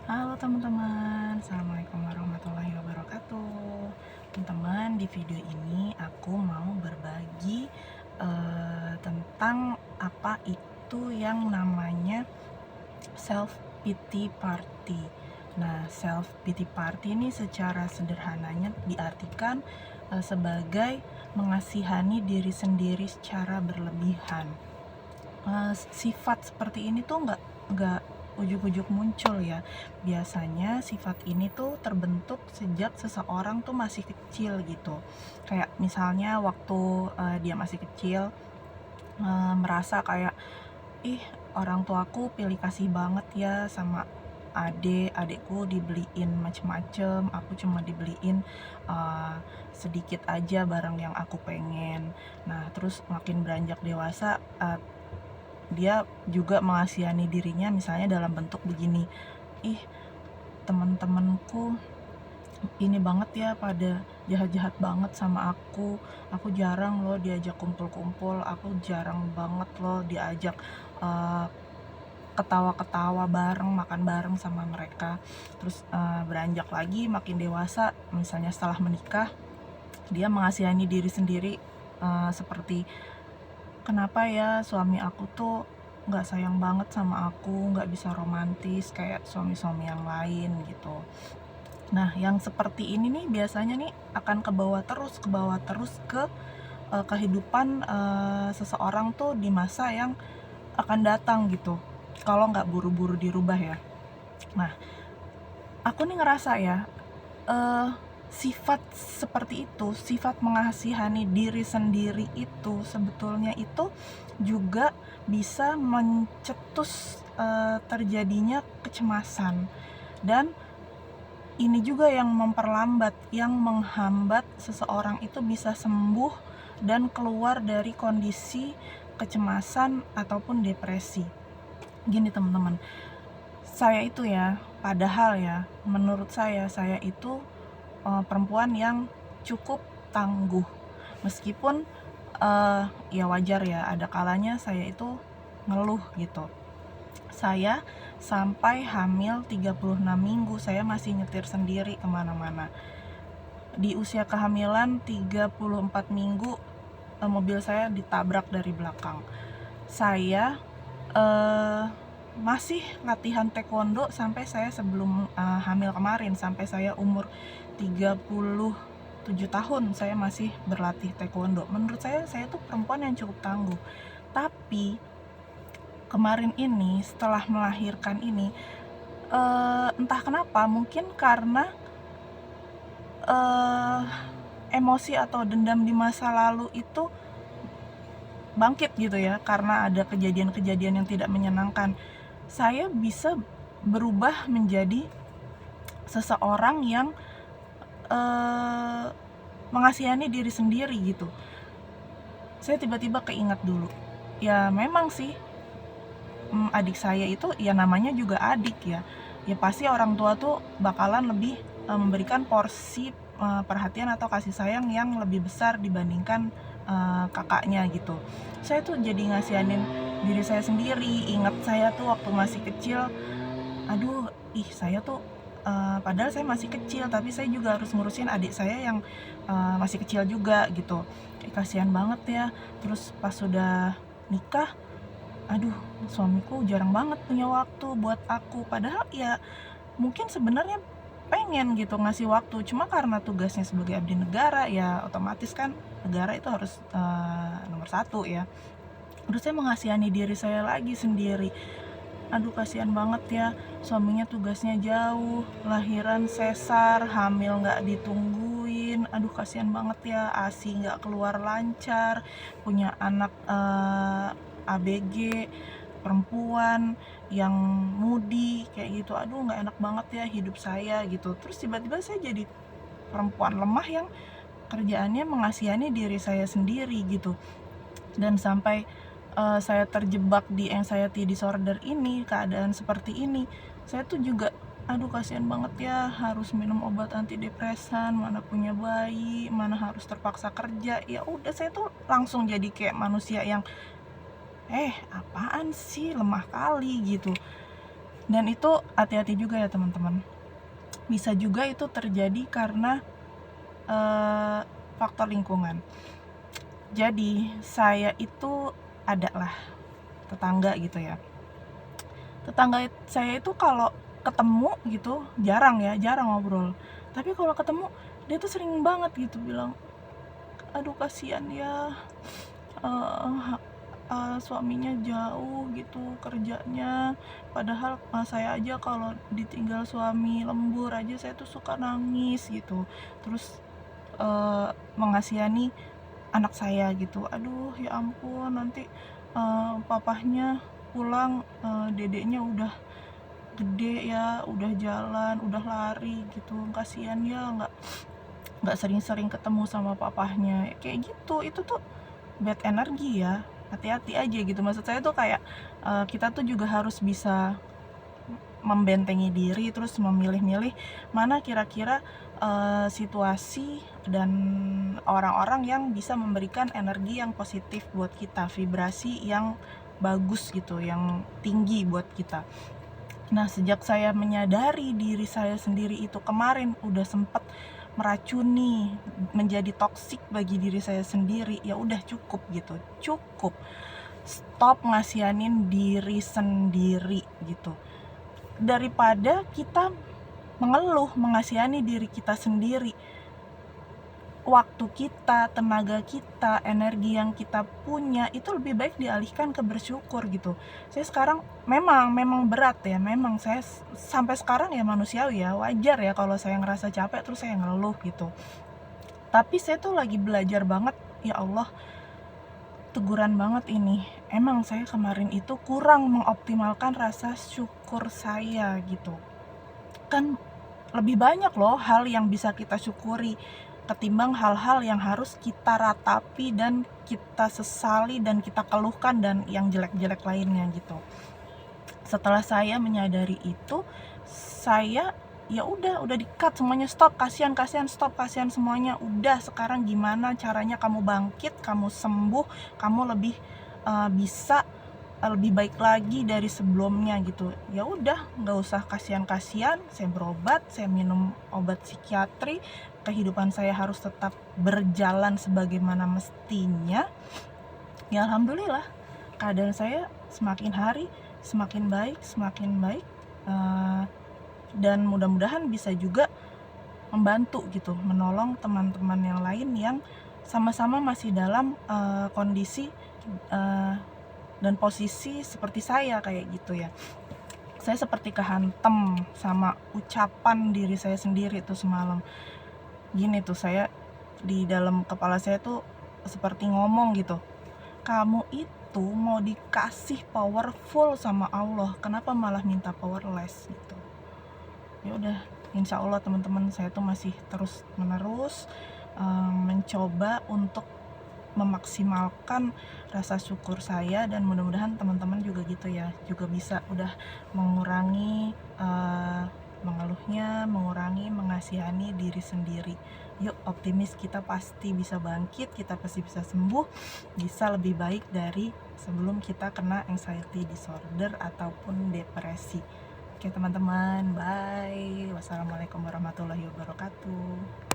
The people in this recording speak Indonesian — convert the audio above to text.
Halo teman-teman, Assalamualaikum warahmatullahi wabarakatuh. Teman-teman, di video ini aku mau berbagi tentang apa itu yang namanya self pity party. Nah, self pity party ini secara sederhananya diartikan sebagai mengasihani diri sendiri secara berlebihan. Sifat seperti ini tuh nggak ujuk-ujuk muncul ya. Biasanya sifat ini tuh terbentuk sejak seseorang tuh masih kecil gitu. Kayak misalnya waktu dia masih kecil, merasa kayak, ih, orang tuaku pilih kasih banget ya sama adekku dibeliin macem-macem, aku cuma dibeliin uh, sedikit aja barang yang aku pengen. Nah, terus makin beranjak dewasa, dia juga mengasihani dirinya misalnya dalam bentuk begini, ih, teman-temanku ini banget ya, pada jahat-jahat banget sama aku jarang loh diajak kumpul-kumpul, aku jarang banget loh diajak uh, ketawa-ketawa bareng, makan bareng sama mereka. Terus beranjak lagi makin dewasa, misalnya setelah menikah, dia mengasihani diri sendiri, seperti, kenapa ya suami aku tuh nggak sayang banget sama aku, nggak bisa romantis kayak suami-suami yang lain gitu. Nah, yang seperti ini nih biasanya nih akan ke bawah terus ke kehidupan seseorang tuh di masa yang akan datang gitu, kalau nggak buru-buru dirubah ya. Nah, aku nih ngerasa ya, eh, sifat seperti itu, sifat mengasihani diri sendiri itu sebetulnya itu juga bisa mencetus terjadinya kecemasan, dan ini juga yang memperlambat, yang menghambat seseorang itu bisa sembuh dan keluar dari kondisi kecemasan ataupun depresi. Gini teman-teman, saya itu ya, padahal ya, menurut saya itu perempuan yang cukup tangguh. Meskipun ya wajar ya, ada kalanya saya itu ngeluh gitu. Saya sampai hamil 36 minggu saya masih nyetir sendiri kemana-mana. Di usia kehamilan 34 minggu mobil saya ditabrak dari belakang. Saya masih latihan taekwondo sampai saya sebelum hamil kemarin, sampai saya umur 37 tahun saya masih berlatih taekwondo. Menurut saya tuh perempuan yang cukup tangguh. Tapi kemarin ini setelah melahirkan ini, entah kenapa, mungkin karena emosi atau dendam di masa lalu itu bangkit gitu ya, karena ada kejadian-kejadian yang tidak menyenangkan. Saya bisa berubah menjadi seseorang yang mengasihani diri sendiri gitu. Saya tiba-tiba keingat dulu, ya memang sih, adik saya itu ya namanya juga adik ya. Ya pasti orang tua tuh bakalan lebih memberikan porsi perhatian atau kasih sayang yang lebih besar dibandingkan kakaknya gitu. Saya tuh jadi ngasihanin diri saya sendiri. Ingat saya tuh waktu masih kecil, aduh, saya tuh padahal saya masih kecil tapi saya juga harus ngurusin adik saya yang masih kecil juga gitu. Kasihan banget ya. Terus pas sudah nikah, aduh, suamiku jarang banget punya waktu buat aku, padahal ya mungkin sebenarnya pengen gitu ngasih waktu, cuma karena tugasnya sebagai abdi negara ya otomatis kan negara itu harus nomor satu ya. Terus saya mengasihani diri saya lagi sendiri, aduh kasihan banget ya, suaminya tugasnya jauh, lahiran sesar, hamil nggak ditungguin, aduh kasihan banget ya, ASI nggak keluar lancar, punya anak ABG perempuan yang mudi kayak gitu, aduh nggak enak banget ya hidup saya gitu. Terus tiba-tiba saya jadi perempuan lemah yang kerjaannya mengasihani diri saya sendiri gitu. Dan sampai saya terjebak di anxiety disorder ini, keadaan seperti ini, saya tuh juga, aduh kasihan banget ya harus minum obat antidepresan, mana punya bayi, mana harus terpaksa kerja. Ya udah, saya tuh langsung jadi kayak manusia yang apaan sih, lemah kali gitu. Dan itu hati-hati juga ya teman-teman, bisa juga itu terjadi karena faktor lingkungan. Jadi saya itu ada lah tetangga gitu ya, tetangga saya itu kalau ketemu gitu jarang ngobrol, tapi kalau ketemu dia tuh sering banget gitu bilang, aduh kasihan ya, uh, suaminya jauh gitu kerjanya, padahal saya aja kalau ditinggal suami lembur aja saya tuh suka nangis gitu. Terus mengasihani anak saya gitu, aduh ya ampun nanti papahnya pulang, dedeknya udah gede ya, udah jalan, udah lari gitu, kasihan ya, nggak sering-sering ketemu sama papahnya kayak gitu. Itu tuh bad energi ya, hati-hati aja gitu. Maksud saya tuh kayak kita tuh juga harus bisa membentengi diri, terus memilih-milih mana kira-kira situasi dan orang-orang yang bisa memberikan energi yang positif buat kita, vibrasi yang bagus gitu, yang tinggi buat kita. Nah, sejak saya menyadari diri saya sendiri itu kemarin udah sempet meracuni, menjadi toksik bagi diri saya sendiri, ya udah cukup gitu, cukup. Stop ngasihanin diri sendiri gitu. Daripada kita mengeluh, mengasihani diri kita sendiri, waktu kita, tenaga kita, energi yang kita punya itu lebih baik dialihkan ke bersyukur gitu. Saya sekarang memang berat ya, memang saya sampai sekarang ya manusiawi ya, wajar ya kalau saya ngerasa capek terus saya ngeluh gitu. Tapi saya tuh lagi belajar banget, ya Allah, teguran banget ini. Emang saya kemarin itu kurang mengoptimalkan rasa syukur saya gitu. Kan lebih banyak loh hal yang bisa kita syukuri ketimbang hal-hal yang harus kita ratapi dan kita sesali dan kita keluhkan dan yang jelek-jelek lainnya gitu. Setelah saya menyadari itu, saya ya udah di-cut semuanya, stop, kasihan semuanya. Udah, sekarang gimana caranya kamu bangkit, kamu sembuh, kamu lebih bisa lebih baik lagi dari sebelumnya gitu. Ya udah, nggak usah kasihan, saya berobat, saya minum obat psikiatri, kehidupan saya harus tetap berjalan sebagaimana mestinya. Ya alhamdulillah, keadaan saya semakin hari semakin baik, dan mudah-mudahan bisa juga membantu gitu, menolong teman-teman yang lain yang sama-sama masih dalam kondisi dan posisi seperti saya kayak gitu ya. Saya seperti kehantem sama ucapan diri saya sendiri tuh semalam. Gini tuh, saya di dalam kepala saya tuh seperti ngomong gitu, kamu itu mau dikasih powerful sama Allah, kenapa malah minta powerless gitu. Ya udah, insya Allah teman-teman, saya tuh masih terus menerus mencoba untuk memaksimalkan rasa syukur saya, dan mudah-mudahan teman-teman juga gitu ya, juga bisa udah mengurangi mengeluhnya, mengurangi mengasihani diri sendiri. Yuk optimis, kita pasti bisa bangkit, kita pasti bisa sembuh, bisa lebih baik dari sebelum kita kena anxiety disorder ataupun depresi. Oke teman-teman, bye. Wassalamualaikum warahmatullahi wabarakatuh.